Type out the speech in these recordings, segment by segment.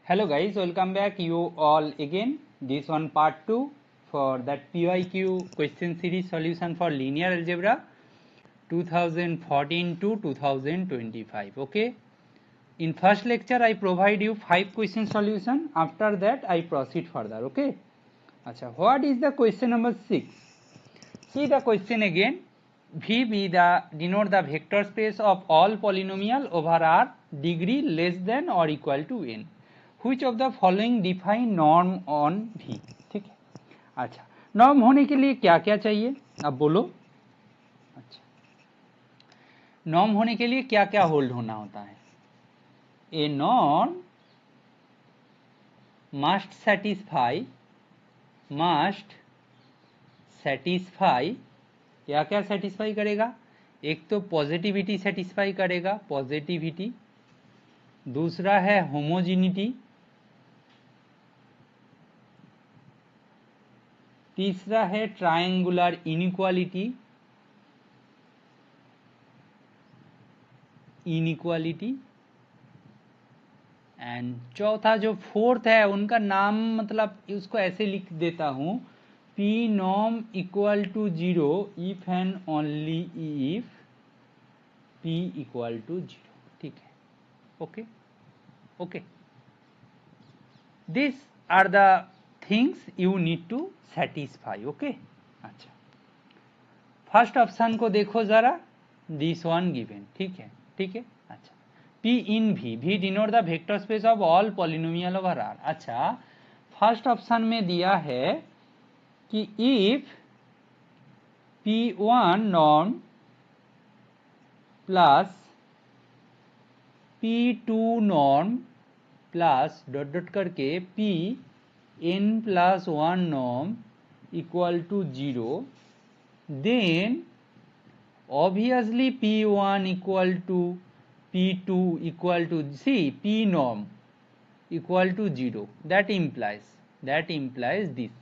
Hello guys, welcome back you all again. This one part 2 for that PYQ question series solution for linear algebra 2014 to 2025. Okay. In first lecture I provide you 5 question solution. After that I proceed further. Okay. Acha, what is the question number 6? See the question again. V denote the vector space of all polynomial over R degree less than or equal to n. Which of the following define norm on V? ठीक है. अच्छा, norm होने के लिए क्या क्या चाहिए अब बोलो. अच्छा, नॉर्म होने के लिए क्या क्या होल्ड होना होता है. ए नॉर्म मस्ट सेटिस्फाई क्या क्या सेटिस्फाई करेगा. एक तो पॉजिटिविटी सेटिस्फाई करेगा, पॉजिटिविटी. दूसरा है होमोजिनिटी. तीसरा है ट्रायंगुलर इनइक्वालिटी एंड चौथा जो फोर्थ है उनका नाम मतलब उसको ऐसे लिख देता हूं, P norm equal to 0 if and only if P equal to 0. ठीक है. Okay okay, this are the things you need to satisfy. Okay. अच्छा, फर्स्ट ऑप्शन को देखो जरा, दिस वन गिवन. ठीक है ठीक है. अच्छा, P in V denote the vector space of all polynomial over R. अच्छा, फर्स्ट ऑप्शन में दिया है कि if P1 norm plus P2 norm plus dot dot करके Pn+1 norm equal to 0, then obviously P1 equal to P2 equal to P norm equal to 0. That implies this.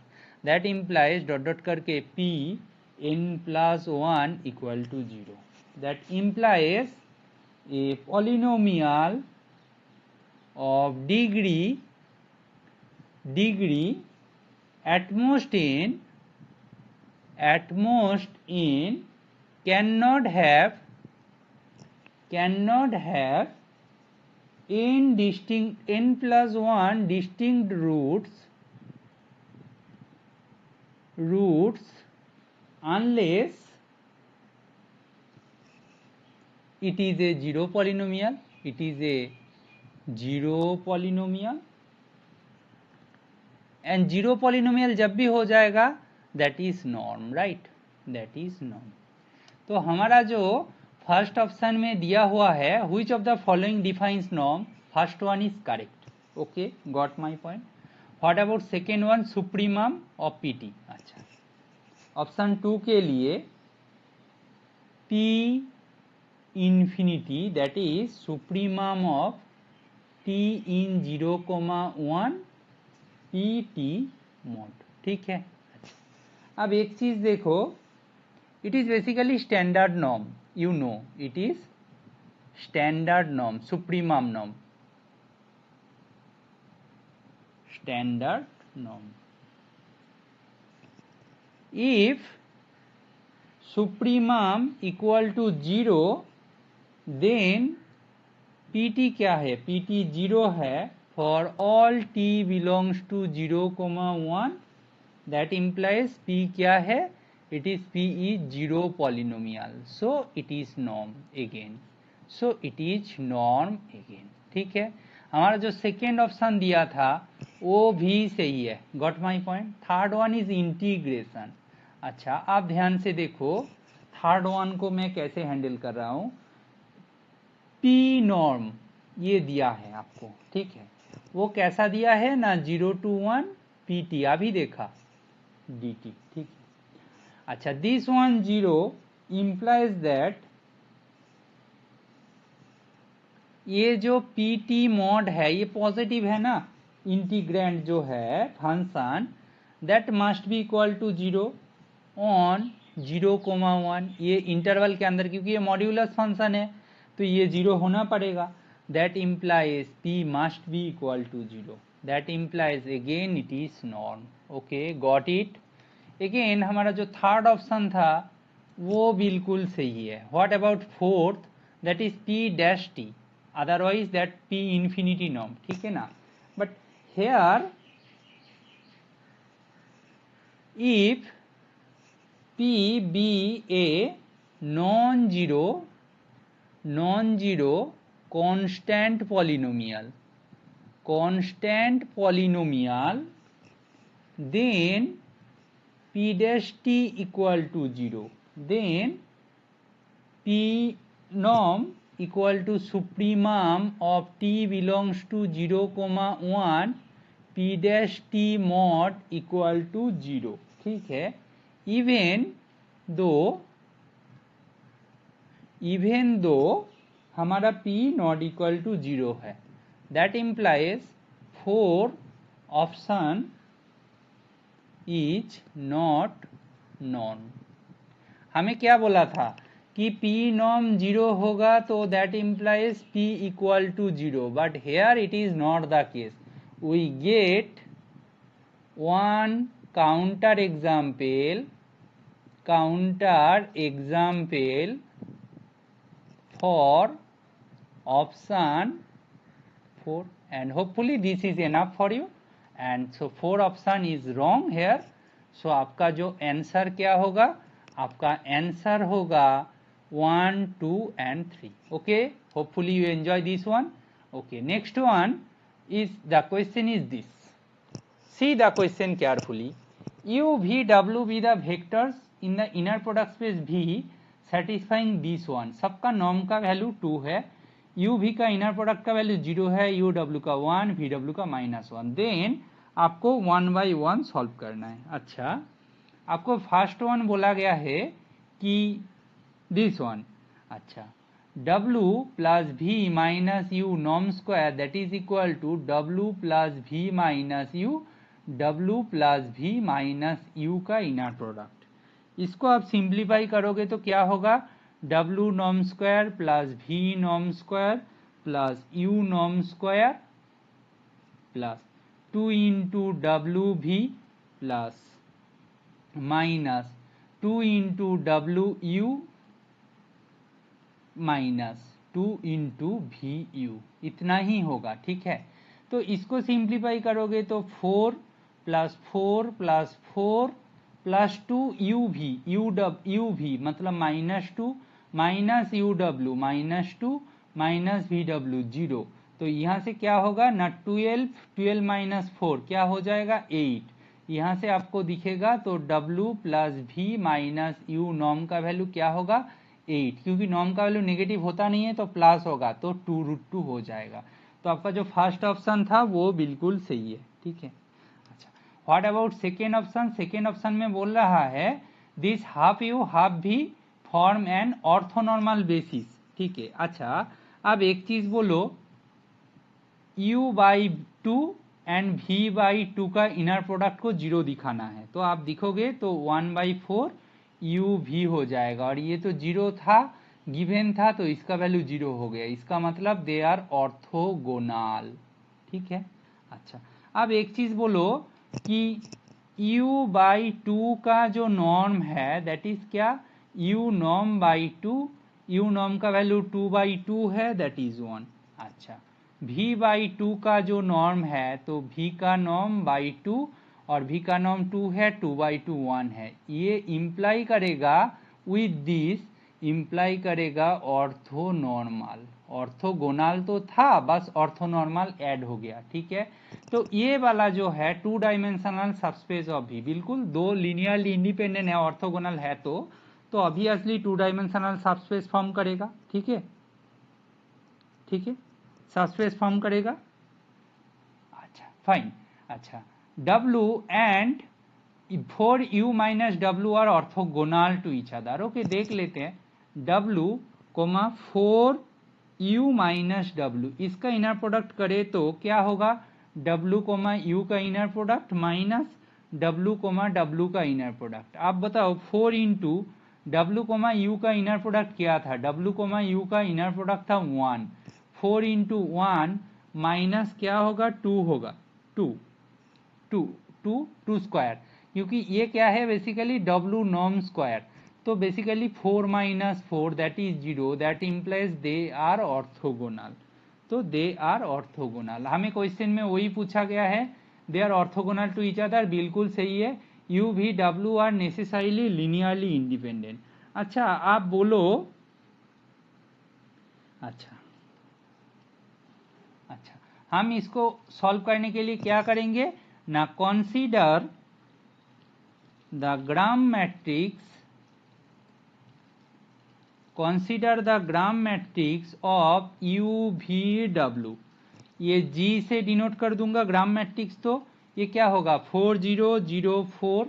That implies dot dot करके Pn+1 equal to 0. That implies a polynomial of degree at most n cannot have n+1 distinct roots unless it is a zero polynomial. And zero polynomial जब भी हो जाएगा that is norm. Right, that is norm. तो हमारा जो first option में दिया हुआ है which of the following defines norm, first one is correct. Okay, got my point. What about second one, supremum of PT. अच्छा, ऑप्शन 2 के लिए P infinity that is supremum of T in 0,1 PT mode. ठीक है. अब एक चीज देखो, it is basically standard norm. You know it is standard norm, supremum norm, standard norm. If supremum equal to 0 then PT क्या है, PT 0 है for all t belongs to 0,1. that implies P क्या है, it is P is zero polynomial, so it is norm again. ठीक है. हमारा जो second option दिया था वो भी सही है. Got my point. Third one is integration. अच्छा, आप ध्यान से देखो, थर्ड वन को मैं कैसे हैंडल कर रहा हूं. P नॉर्म ये दिया है आपको. ठीक है, वो कैसा दिया है ना, 0 to 1 PT अभी देखा dt. ठीक है. अच्छा, दिस वन 0 इंप्लाइज दैट ये जो PT मॉड है ये पॉजिटिव है ना, इंटीग्रेंड जो है function that must be equal to 0 on 0,1. ये इंटरवल के अंदर, क्योंकि ये मॉड्यूलस फंक्शन है तो ये 0 होना पड़ेगा. that implies P must be equal to 0. That implies again it is norm. Okay, got it. Again हमारा जो थर्ड ऑप्शन था वो बिल्कुल सही है. What about fourth? That is P dash T. Otherwise that P infinity norm. ठीक है ना. But here if P be a non-zero constant polynomial, then P dash T equal to 0, then P norm equal to supremum of T belongs to 0, 1, P dash T mod equal to 0. ठीक है. even though हमारा P not equal to 0 है. that implies 4 option is not known. हमें क्या बोला था कि P norm 0 होगा तो that implies P equal to 0, but here it is not the case. We get one counter example for option 4, and hopefully this is enough for you. And so 4 option is wrong here. So आपका जो answer क्या होगा, आपका आंसर होगा 1, 2 and 3. Okay, hopefully you enjoy this one. Okay, next one is, the question is this. See the question carefully. U, V, W be the vectors in the inner product space V satisfying this one. सबका norm का value 2 है, U V का inner product का value 0 है, U W का 1, V W का -1. Then आपको 1 by 1 solve करना है. अच्छा, आपको फर्स्ट वन बोला गया है कि दिस वन. अच्छा, W plus V minus U norm square that is equal to W plus V minus U, W plus V minus U का इनर प्रोडक्ट. इसको आप सिंप्लीफाई करोगे तो क्या होगा, W norm square plus V norm square plus U norm square plus 2 into WV plus minus 2 into WU minus 2 into VU. इतना ही होगा. ठीक है, तो इसको सिंप्लीफाई करोगे तो 4 प्लस 4 प्लस 4 प्लस 2 UV मतलब -2 माइनस UW -2 माइनस VW 0. तो यहाँ से क्या होगा ना, 12 माइनस 4 क्या हो जाएगा 8. यहाँ से आपको दिखेगा तो W plus V minus U norm का वैल्यू क्या होगा 8, क्योंकि नॉर्म का वैल्यू नेगेटिव होता नहीं है तो प्लस होगा तो 2√2 हो जाएगा. तो आपका जो फर्स्ट ऑप्शन था वो बिल्कुल सही है. ठीक है. What about second option. Second option में बोल रहा है दिस हाफ यू हाफ भी फॉर्म एन ऑर्थोनॉर्मल बेसिस. ठीक है. अच्छा, अब एक चीज बोलो, u by 2 and v by 2 का इनर प्रोडक्ट को 0 दिखाना है. तो आप दिखोगे तो 1/4 uv हो जाएगा, और ये तो 0 था, गिवन था, तो इसका वैल्यू 0 हो गया. इसका मतलब दे आर ऑर्थोगोनल. ठीक है. अच्छा, अब एक चीज बोलो कि u बाई 2 का जो नॉर्म है दैट इज क्या, u norm by 2, u norm का वैल्यू 2/2 है दैट इज 1. अच्छा, v बाई 2 का जो नॉर्म है तो v का नॉर्म बाई 2 और v का नॉर्म 2 है, 2/2 1 है. ये इंप्लाई करेगा विद दिस, इंप्लाई करेगा ऑर्थोनॉर्मल. ऑर्थोगोनल तो था, बस ऑर्थोनॉर्मल ऐड हो गया. ठीक है. तो ये वाला जो है 2 डायमेंशनल सबस्पेस ऑफ भी बिल्कुल 2 लिनियरली इंडिपेंडेंट है, ऑर्थोगोनल है तो ऑब्वियसली 2 डायमेंशनल सबस्पेस फॉर्म करेगा. ठीक है. ठीक है, सबस्पेस फॉर्म करेगा. अच्छा, फाइन. अच्छा, W and 4u minus W are orthogonal to each other. Okay, देख लेते हैं. W, 4u माइनस W, इसका इनर प्रोडक्ट करे तो क्या होगा, W, U का inner product minus W, W का इनर प्रोडक्ट. आप बताओ 4 इंटू W, U का इनर प्रोडक्ट क्या था, W, U का इनर प्रोडक्ट था 1. 4 इंटू 1 माइनस क्या होगा 2 होगा, 2 2 2 2 स्क्वायर, क्योंकि ये क्या है बेसिकली डब्ल्यू नॉर्म स्क्वायर, तो basically 4 minus 4 that is 0, that implies they are orthogonal. तो दे आर ऑर्थोगोनल, हमें क्वेश्चन में वही पूछा गया है, they are orthogonal to each other, बिल्कुल सही है। यू भी W are necessarily linearly independent. अच्छा आप बोलो, अच्छा हम इसको सॉल्व करने के लिए क्या करेंगे ना, consider the gram matrix, consider the gram matrix of you V W, ये जी से डिनोट कर दूंगा ग्राम मैट्रिक्स, तो ये क्या होगा 4 0 0 4,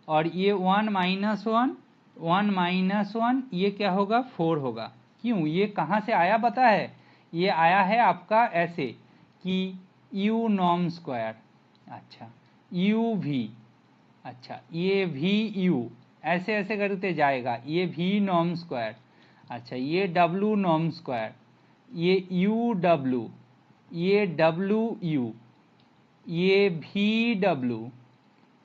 और ये 1 माइनस 1 1 माइनस 1, ये क्या होगा 4 होगा। क्यों, ये कहाँ से आया पता है, ये आया है आपका ऐसे कि यू नॉर्म स्क्वायर, अच्छा यू भी, अच्छा ये भी यू, ऐसे ऐसे करते जाएगा, ये भी नॉर्म स्क्वायर, अच्छा ये डब्ल्यू नॉर्म स्क्वायर, ये यू डब्ल्यू, ये डब्ल्यू यू, ये भी डब्ल्यू,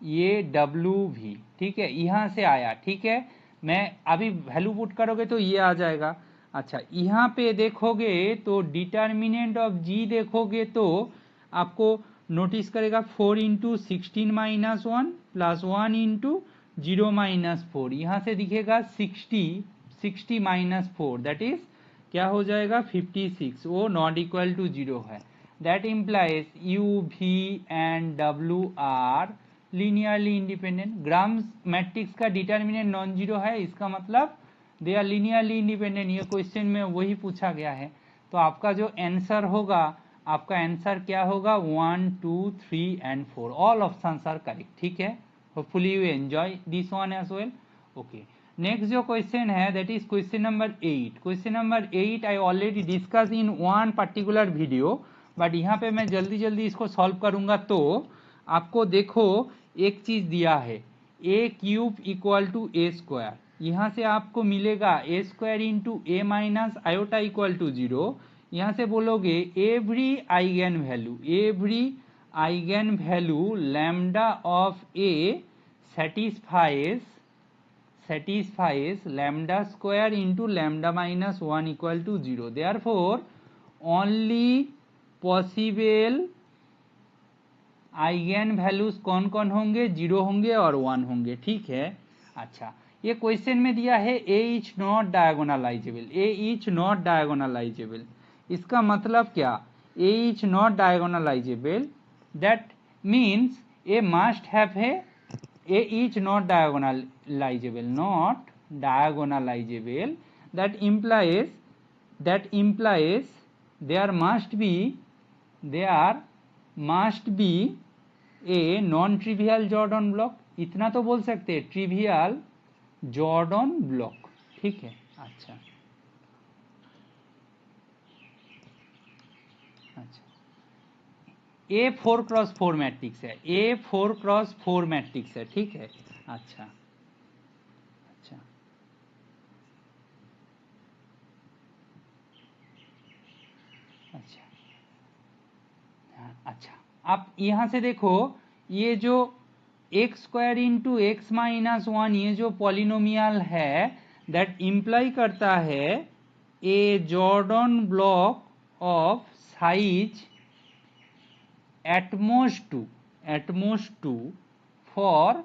ये डब्ल्यू भी, ठीक है, यहाँ से आया, ठीक है। मैं अभी वैल्यू पुट करोगे तो ये आ जाएगा। अच्छा यहाँ पे देखोगे तो डिटर्मिनेंट ऑफ जी देखोगे तो आपको नोटिस करेगा 4 into 16 minus 1 plus 1 into 0 minus 4, यहाँ से दिखेगा 60 माइनस 4 दैट इज क्या हो जाएगा 56, वो नॉट इक्वल टू 0 है। दैट इम्प्लाइज यू भी and W R linearly independent. Gram matrix का डिटर्मिनेंट नॉन जीरो है, इसका मतलब दे आर लीनियरली इंडिपेंडेंट, ये क्वेश्चन में वही पूछा गया है। तो आपका जो आंसर होगा, आपका आंसर क्या होगा 1 2 3 and 4, all options are correct, ठीक है। Hopefully you enjoy this one as well. Okay, next जो क्वेश्चन है that is question number 8। Question number 8 I already discuss in one particular video, but यहाँ पे मैं जल्दी जल्दी इसको सॉल्व करूंगा। तो आपको देखो एक चीज दिया है A cube equal to A square, यहाँ से आपको मिलेगा A square into A minus iota equal to 0। यहाँ से बोलोगे every eigen value lambda of A satisfies lambda square into lambda minus 1 equal to 0, therefore only possible eigen values कौन कौन होंगे, 0 होंगे और 1 होंगे, ठीक है। अच्छा ये क्वेश्चन में दिया है ए इज नॉट डायगोनलाइजेबल, इसका मतलब क्या, A is not diagonalizable that means A must have a is not diagonalizable, that implies there must be a non trivial Jordan block, इतना तो बोल सकते हैं ट्रिवियल जॉर्डन ब्लॉक, ठीक है। अच्छा ए 4 क्रॉस 4 मैट्रिक्स है, ए 4 क्रॉस 4 मैट्रिक्स है, ठीक है। अच्छा अच्छा आप यहाँ से देखो ये जो X square into X minus 1 ये जो पॉलिनोमियल है दैट इम्प्लाई करता है A Jordan block of size at most two for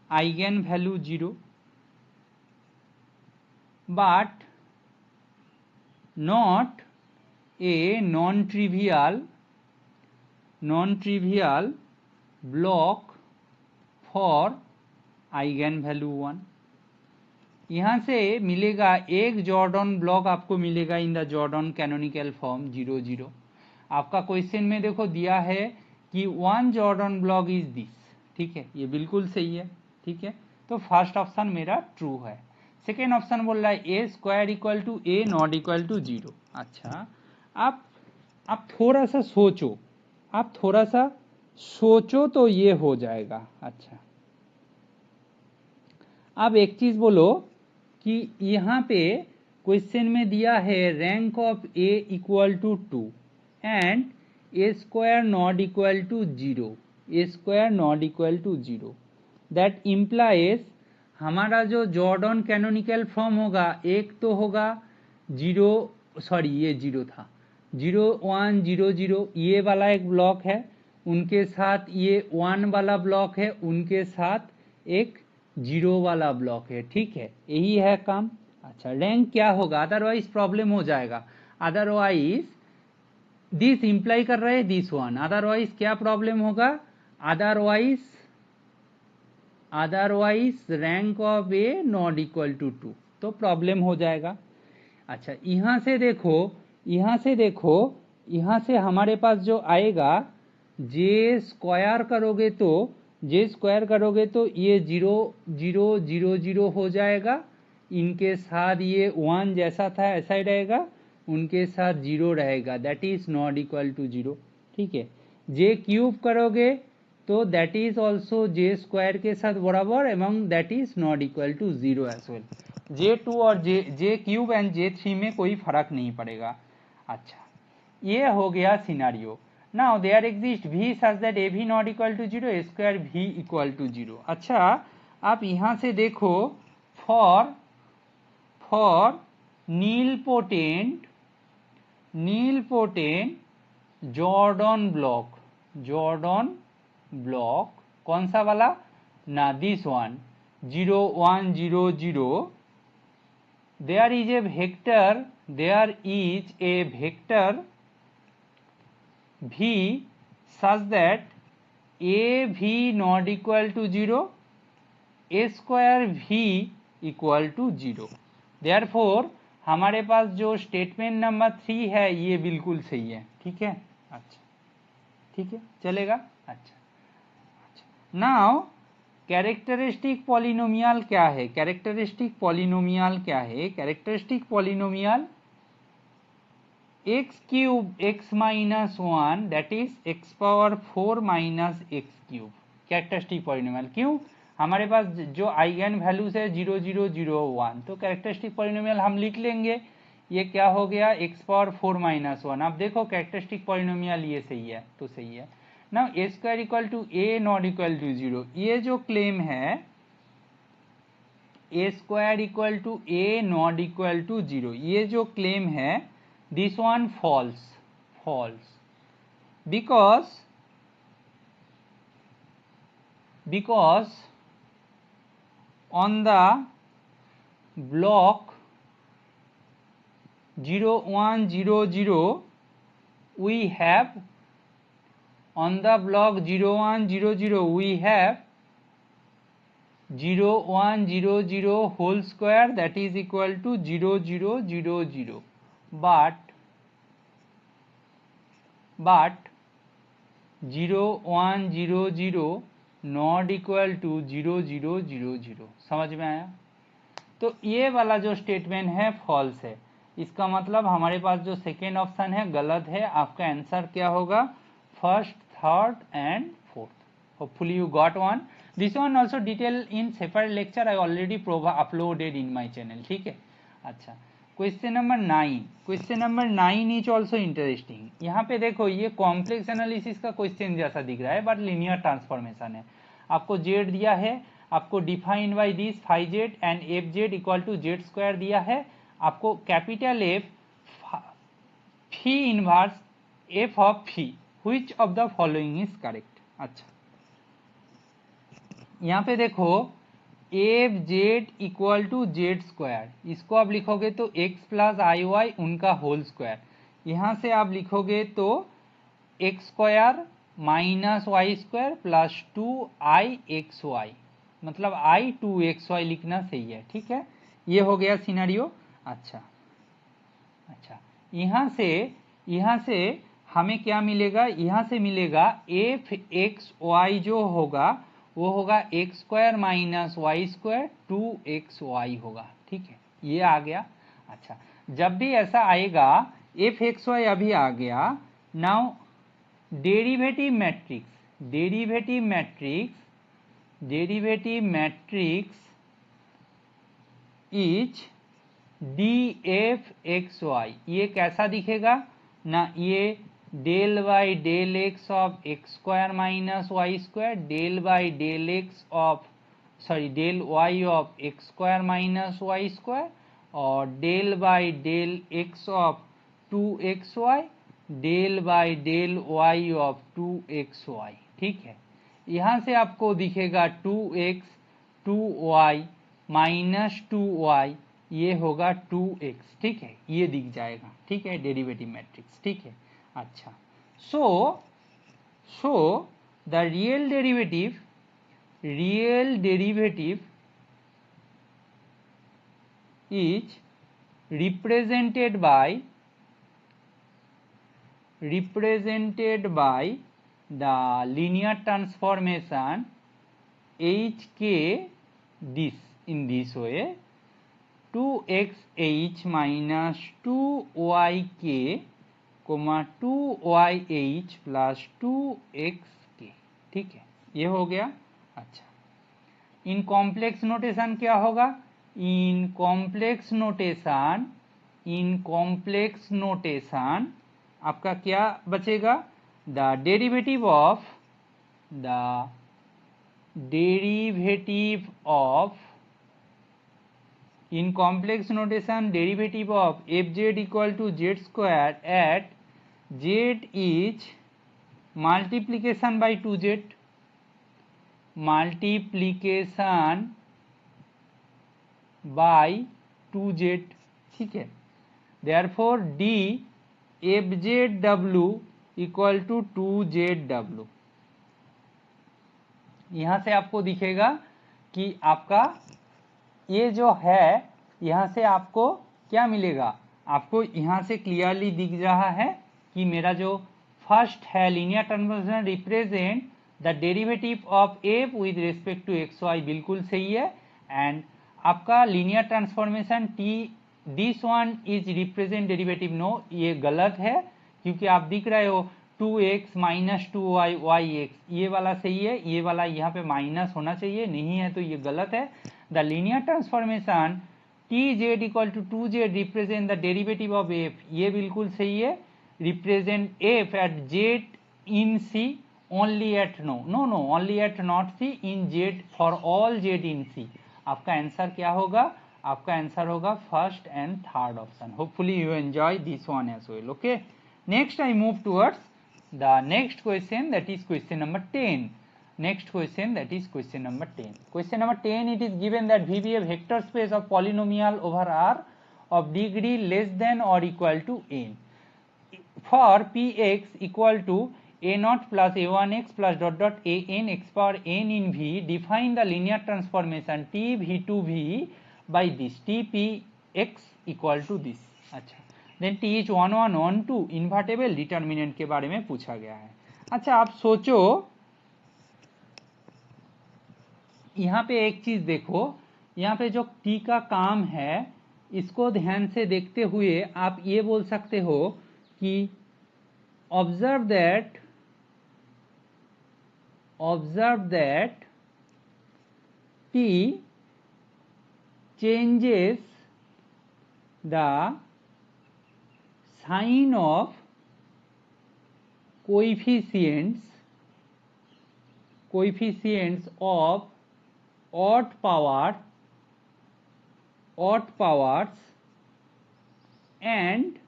eigen value 0 but not a non-trivial block for eigenvalue 1। यहाँ से मिलेगा एक जॉर्डन ब्लॉक आपको मिलेगा in the Jordan canonical form 0 0। आपका क्वेश्चन में देखो दिया है कि one Jordan block is this, ठीक है, ये बिल्कुल सही है, ठीक है। तो फर्स्ट ऑप्शन मेरा ट्रू है। सेकेंड ऑप्शन बोल रहा है A square equal to A not equal to 0। अच्छा आप थोड़ा सा सोचो तो ये हो जाएगा। अच्छा अब एक चीज बोलो कि यहाँ पे क्वेश्चन में दिया है rank of A equal to 2 and A square not equal to 0, A square not equal to 0, that implies हमारा जो जॉर्डन कैनोनिकल फॉर्म होगा एक तो होगा 0, सॉरी ये 0 था, 0 1 0 0 ये वाला एक ब्लॉक है, उनके साथ ये 1 वाला ब्लॉक है, उनके साथ एक 0 वाला ब्लॉक है। ठीक है, यही है काम। अच्छा, रैंक क्या होगा, अदरवाइज प्रॉब्लम हो जाएगा। अदरवाइज दिस इंप्लाई कर रहे हैं दिस वन, अदरवाइज क्या प्रॉब्लम होगा, otherwise rank of A not equal to 2, तो प्रॉब्लम हो जाएगा। अच्छा, यहां से देखो, यहां से हमारे पास जो आएगा जे स्क्वायर करोगे तो ये 0 0 0 0 हो जाएगा, इनके साथ ये 1 जैसा था ऐसा ही रहेगा, उनके साथ 0 रहेगा, that is not equal to 0। ठीक है, जे क्यूब करोगे तो that is also J square के साथ बराबर एवं that is not equal to 0 as well. J2 और जे क्यूब एंड J3 में कोई फर्क नहीं पड़ेगा। अच्छा, ये हो गया scenario. Now there exist V such that A भी not equal to 0, A square भी इक्वल टू 0। अच्छा, आप यहां से देखो, for nilpotent Jordan block कौन सा वाला ना, this one 0 1 0 0, there is a vector v such that a v not equal to 0, a square v equal to 0। therefore हमारे पास जो स्टेटमेंट नंबर 3 है ये बिल्कुल सही है। ठीक है, अच्छा ठीक है, चलेगा। अच्छा, नाउ कैरेक्टरिस्टिक पॉलिनोमियल क्या है, characteristic polynomial x cube x minus 1 that is x power 4 minus x cube, characteristic polynomial. क्यों, हमारे पास जो आइगन वैल्यूज है 0 0 0 1, तो कैरेक्टरिस्टिक पॉलिनोमियल हम लिख लेंगे, ये क्या हो गया एक्स पावर 4 माइनस 1। अब देखो कैरेक्टरिस्टिक पॉलिनोमियल ये सही है तो सही है ना, A square equal to A not equal to 0, ये जो क्लेम है A square equal to A not equal to 0, ये जो क्लेम है this one false because on the block 0 1 0 0 we have, on the block 0 1 0 0 we have 0 1 0 0 whole square that is equal to 0 0 0 0, but 0 1 0 0 not equal to 0 0 0 0। समझ में आया, तो ये वाला जो स्टेटमेंट है फॉल्स है, इसका मतलब हमारे पास जो सेकेंड ऑप्शन है गलत है। आपका आंसर क्या होगा, first third and fourth. Hopefully you got one, this one also detail in separate lecture I already uploaded in my channel. ठीक है, अच्छा question number 9 is also interesting. यहाँ पे देखो ये कॉम्प्लेक्स एनालिसिस का क्वेश्चन जैसा दिख रहा है बट लीनियर ट्रांसफॉर्मेशन है। आपको जेड दिया है, आपको defined by this phi Z and F Z equal to Z square दिया है, आपको capital F phi inverse F of phi, which of the following is correct. अच्छा, यहाँ पे देखो F Z equal to Z square, इसको आप लिखोगे तो एक्स प्लस आई वाई उनका होल स्क्वायर, यहां से आप लिखोगे तो X square minus Y square plus 2i(xy), मतलब i(2xy) लिखना सही है। ठीक है, ये हो गया सिनेरियो। अच्छा, यहां से हमें क्या मिलेगा, यहां से मिलेगा एफ एक्स वाई जो होगा वो होगा X square minus Y square 2xy होगा। ठीक है, ये आ गया। अच्छा, जब भी ऐसा आएगा एफ एक्स वाई अभी आ गया, now derivative matrix is D F X Y, ये कैसा दिखेगा ना, ये del by del X of X square minus Y square, del by del X of del Y of X square minus Y square, और del by del X of 2xy, del by del Y of 2xy। ठीक है, यहां से आपको दिखेगा 2x 2y minus 2y, ये होगा 2x। ठीक है, ये दिख जाएगा। ठीक है, डेरिवेटिव मैट्रिक्स। ठीक है, अच्छा, so the real derivative is represented by the linear transformation hk this in this way, 2xh minus 2yk 2yh plus 2xk। ठीक है, ये हो गया। अच्छा, इन कॉम्प्लेक्स नोटेशन क्या होगा, इन कॉम्प्लेक्स नोटेशन आपका क्या बचेगा, the derivative of in complex notation derivative of F Z equal to Z square at Z is multiplication by 2z, multiplication by 2z। ठीक है, therefore D F Z W equal to 2zw। यहां से आपको दिखेगा कि आपका ये जो है, यहां से आपको क्या मिलेगा, आपको यहां से क्लियरली दिख रहा है कि मेरा जो फर्स्ट है linear transformation represent the derivative of F with respect to X Y, बिल्कुल सही है। एंड आपका linear transformation T this one is represent derivative, no, ये गलत है, क्योंकि आप दिख रहे हो 2x माइनस 2y yx, ये वाला सही है, ये वाला यहाँ पे माइनस होना चाहिए, नहीं है तो ये गलत है। The linear transformation T Z equal to 2z represent the derivative of F, ये बिल्कुल सही है, represent F at Z in C only at no only at not C in Z for all Z in C. आपका answer क्या होगा, आपका आंसर होगा first and third option. Hopefully you enjoy this one as well. Okay, next I move towards the next question, that is question number 10. Next question, that is question number 10. Question number 10, it is given that V be a vector space of polynomial over R of degree less than or equal to n. For Px equal to a naught plus a1x plus dot dot a n x power n in V, define the linear transformation T v2 v by this T p x equal to this. अच्छा, then T is 1 1 1 2 invertible determinant के बारे में पूछा गया है। अच्छा, आप सोचो, यहाँ पे एक चीज देखो, यहाँ पे जो टी का काम है इसको ध्यान से देखते हुए आप ये बोल सकते हो कि observe that T changes the sign of coefficients of odd powers and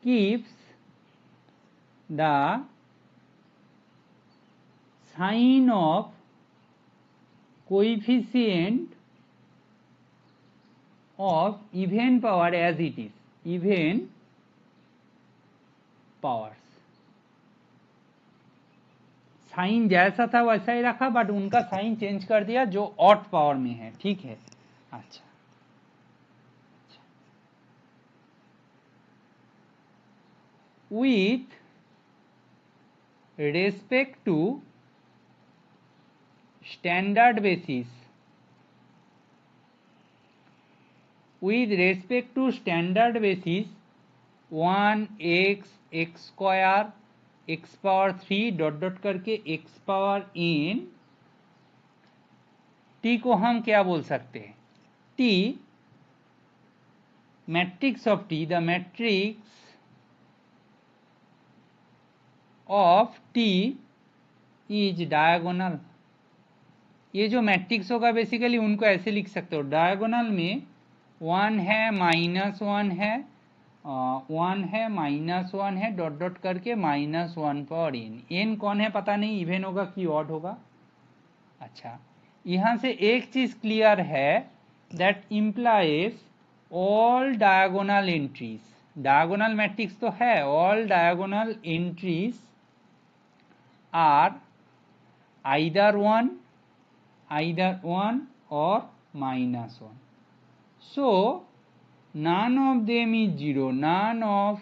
keeps the sign of coefficient of even power as it is, even powers। Sine जैसा था वैसा ही रखा, बट उनका साइन चेंज कर दिया जो ऑड पावर में है। ठीक है, अच्छा, with respect to standard basis, with respect to standard basis 1x x square x power 3 dot dot करके x पावर n, t को हम क्या बोल सकते हैं, t matrix of T, the matrix of T is diagonal. ये जो matrix होगा बेसिकली उनको ऐसे लिख सकते हो, डायगोनल में 1 है -1 है, 1 है -1 है, डॉट डॉट करके -1 पर n कौन है पता नहीं, इवन होगा कि ऑड होगा. अच्छा, यहां से एक चीज क्लियर है, that implies all diagonal entries. Diagonal matrix तो है, all diagonal entries are either 1 or -1. So none of them is 0. None of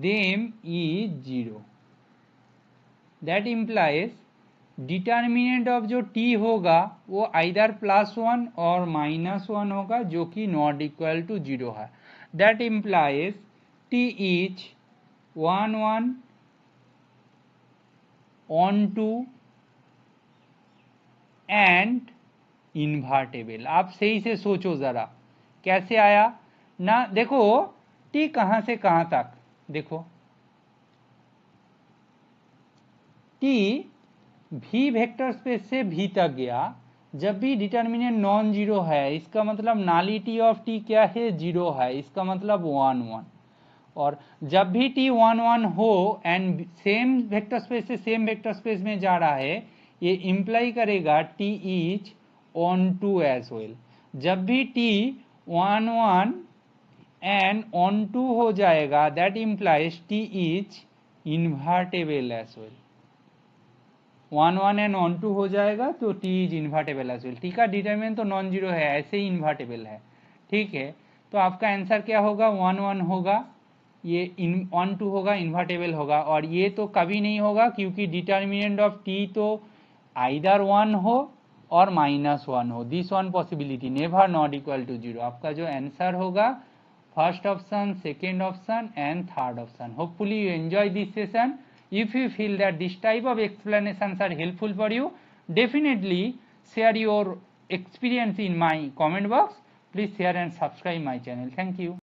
them is 0. That implies determinant of जो t होगा वो आइदर +1 और -1 होगा, जो कि नॉट इक्वल टू 0 है. That implies t is 1 1 onto and invertible. आप सही से सोचो जरा कैसे आया ना. देखो t कहां से कहां तक, देखो t v वेक्टर स्पेस से v तक गया. जब भी डिटर्मिनेंट नॉन जीरो है, इसका मतलब नालिटी ऑफ t क्या है, 0 है, इसका मतलब 1 1. और जब भी t 1 1 हो एंड सेम वेक्टर स्पेस से सेम वेक्टर स्पेस में जा रहा है, ये इंप्लाई करेगा t is onto as well. जब भी t 1 1 एंड ऑन टू हो जाएगा, that implies t is invertible as well. 1 1 and onto हो जाएगा तो t is invertible as well. ठीक है, डिटरमिनेंट तो नॉन जीरो है, ऐसे ही इन्वर्टेबल है. ठीक है, तो आपका आंसर क्या होगा, 1 1 होगा, ये ऑन टू होगा, इन्वर्टेबल होगा. और ये तो कभी नहीं होगा क्योंकि डिटर्मिनेंट ऑफ t तो आइदर 1 हो और -1 हो. This one possibility, never not equal to 0. आपका जो आंसर होगा first option, second option and third option. Hopefully you enjoy this session. If you feel that this type of explanations are helpful for you, definitely share your experience in my comment box. Please share and subscribe my channel. Thank you.